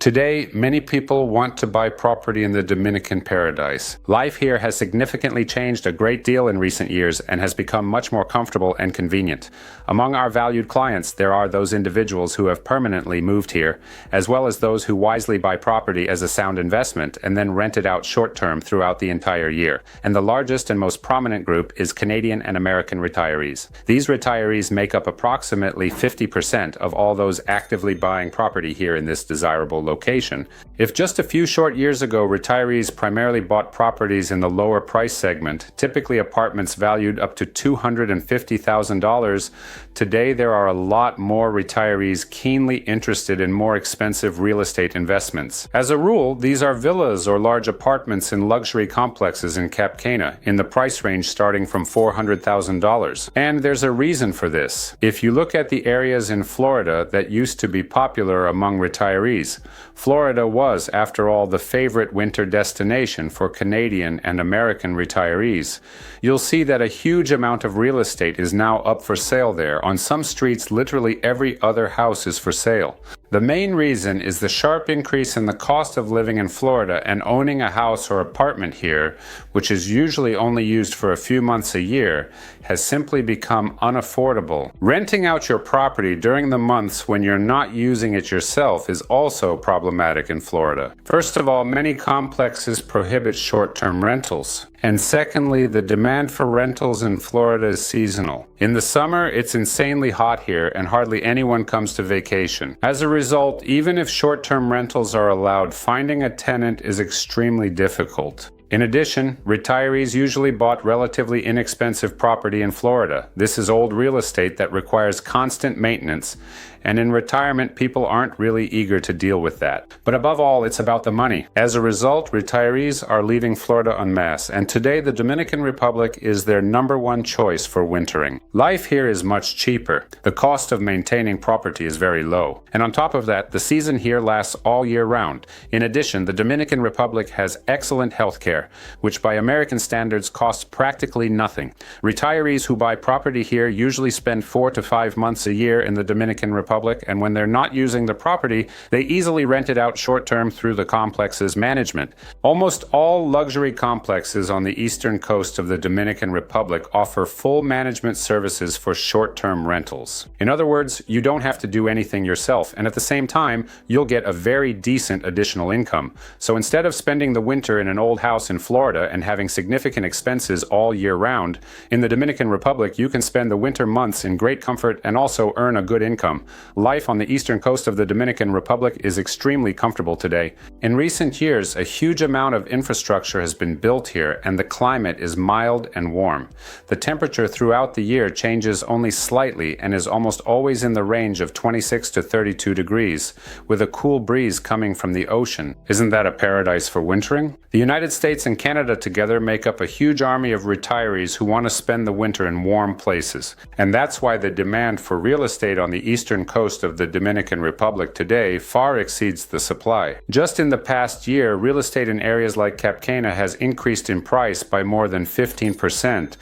Today, many people want to buy property in the Dominican paradise. Life here has significantly changed a great deal in recent years and has become much more comfortable and convenient. Among our valued clients, there are those individuals who have permanently moved here, as well as those who wisely buy property as a sound investment and then rent it out short-term throughout the entire year. And the largest and most prominent group is Canadian and American retirees. These retirees make up approximately 50% of all those actively buying property here in this desirable location. If just a few short years ago retirees primarily bought properties in the lower price segment, typically apartments valued up to $250,000, today there are a lot more retirees keenly interested in more expensive real estate investments. As a rule, these are villas or large apartments in luxury complexes in Cap Cana, in the price range starting from $400,000. And there's a reason for this. If you look at the areas in Florida that used to be popular among retirees, Florida was, after all, the favorite winter destination for Canadian and American retirees. You'll see that a huge amount of real estate is now up for sale there. On some streets, literally every other house is for sale. The main reason is the sharp increase in the cost of living in Florida, and owning a house or apartment here, which is usually only used for a few months a year, has simply become unaffordable. Renting out your property during the months when you're not using it yourself is also problematic in Florida. First of all, many complexes prohibit short-term rentals. And secondly, the demand for rentals in Florida is seasonal. In the summer, it's insanely hot here and hardly anyone comes to vacation. As a result, even if short-term rentals are allowed, finding a tenant is extremely difficult. In addition, retirees usually bought relatively inexpensive property in Florida. This is old real estate that requires constant maintenance, and in retirement, people aren't really eager to deal with that. But above all, it's about the money. As a result, retirees are leaving Florida en masse, and today the Dominican Republic is their #1 choice for wintering. Life here is much cheaper. The cost of maintaining property is very low. And on top of that, the season here lasts all year round. In addition, the Dominican Republic has excellent health care, which by American standards costs practically nothing. Retirees who buy property here usually spend 4 to 5 months a year in the Dominican Republic, and when they're not using the property, they easily rent it out short-term through the complex's management. Almost all luxury complexes on the eastern coast of the Dominican Republic offer full management services for short-term rentals. In other words, you don't have to do anything yourself, and at the same time, you'll get a very decent additional income. So instead of spending the winter in an old house in Florida and having significant expenses all year round, in the Dominican Republic, you can spend the winter months in great comfort and also earn a good income. Life on the eastern coast of the Dominican Republic is extremely comfortable today. In recent years, a huge amount of infrastructure has been built here, and the climate is mild and warm. The temperature throughout the year changes only slightly and is almost always in the range of 26 to 32 degrees, with a cool breeze coming from the ocean. Isn't that a paradise for wintering? The United States and Canada together make up a huge army of retirees who want to spend the winter in warm places. And that's why the demand for real estate on the eastern coast of the Dominican Republic today far exceeds the supply. Just in the past year, real estate in areas like Cap Cana has increased in price by more than 15%.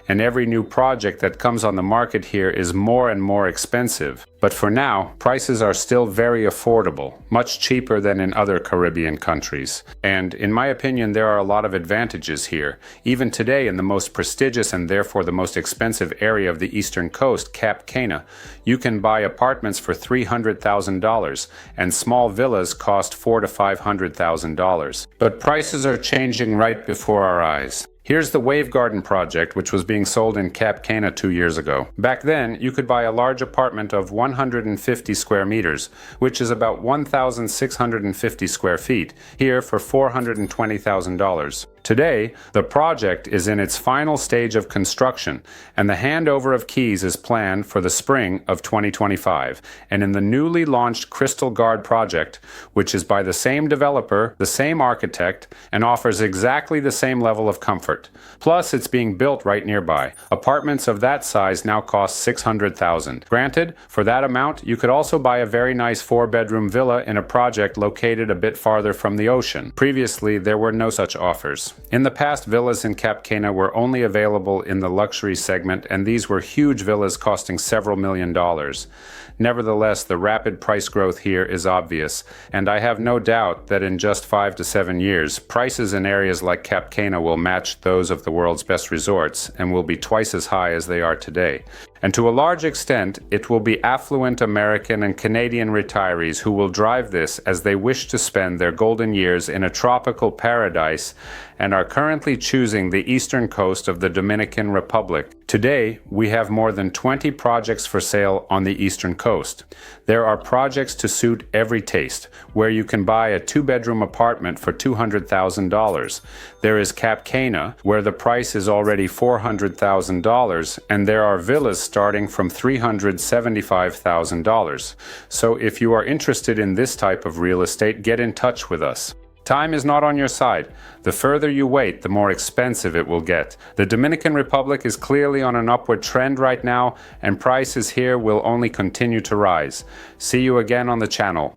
And every new project that comes on the market here is more and more expensive. But for now, prices are still very affordable, much cheaper than in other Caribbean countries. And in my opinion, there are a lot of advantages here. Even today, in the most prestigious and therefore the most expensive area of the eastern coast, Cap Cana, you can buy apartments for $300,000, and small villas cost $400,000 to $500,000. But prices are changing right before our eyes. Here's the Wave Garden project, which was being sold in Cap Cana 2 years ago. Back then, you could buy a large apartment of 150 square meters, which is about 1,650 square feet, here for $420,000. Today, the project is in its final stage of construction, and the handover of keys is planned for the spring of 2025. And in the newly launched Crystal Guard project, which is by the same developer, the same architect, and offers exactly the same level of comfort. Plus, it's being built right nearby. Apartments of that size now cost $600,000. Granted, for that amount, you could also buy a very nice 4-bedroom villa in a project located a bit farther from the ocean. Previously, there were no such offers. villas. In the past, villas in Cap Cana were only available in the luxury segment, and these were huge villas costing several $1,000,000. Nevertheless, the rapid price growth here is obvious, and I have no doubt that in just 5 to 7 years, prices in areas like Cap Cana will match those of the world's best resorts and will be twice as high as they are today. And to a large extent, it will be affluent American and Canadian retirees who will drive this as they wish to spend their golden years in a tropical paradise and are currently choosing the eastern coast of the Dominican Republic. Today, we have more than 20 projects for sale on the eastern coast. There are projects to suit every taste, where you can buy a 2-bedroom apartment for $200,000. There is Cap Cana, where the price is already $400,000, and there are villas starting from $375,000. So if you are interested in this type of real estate, get in touch with us. Time is not on your side. The further you wait, the more expensive it will get. The Dominican Republic is clearly on an upward trend right now, and prices here will only continue to rise. See you again on the channel.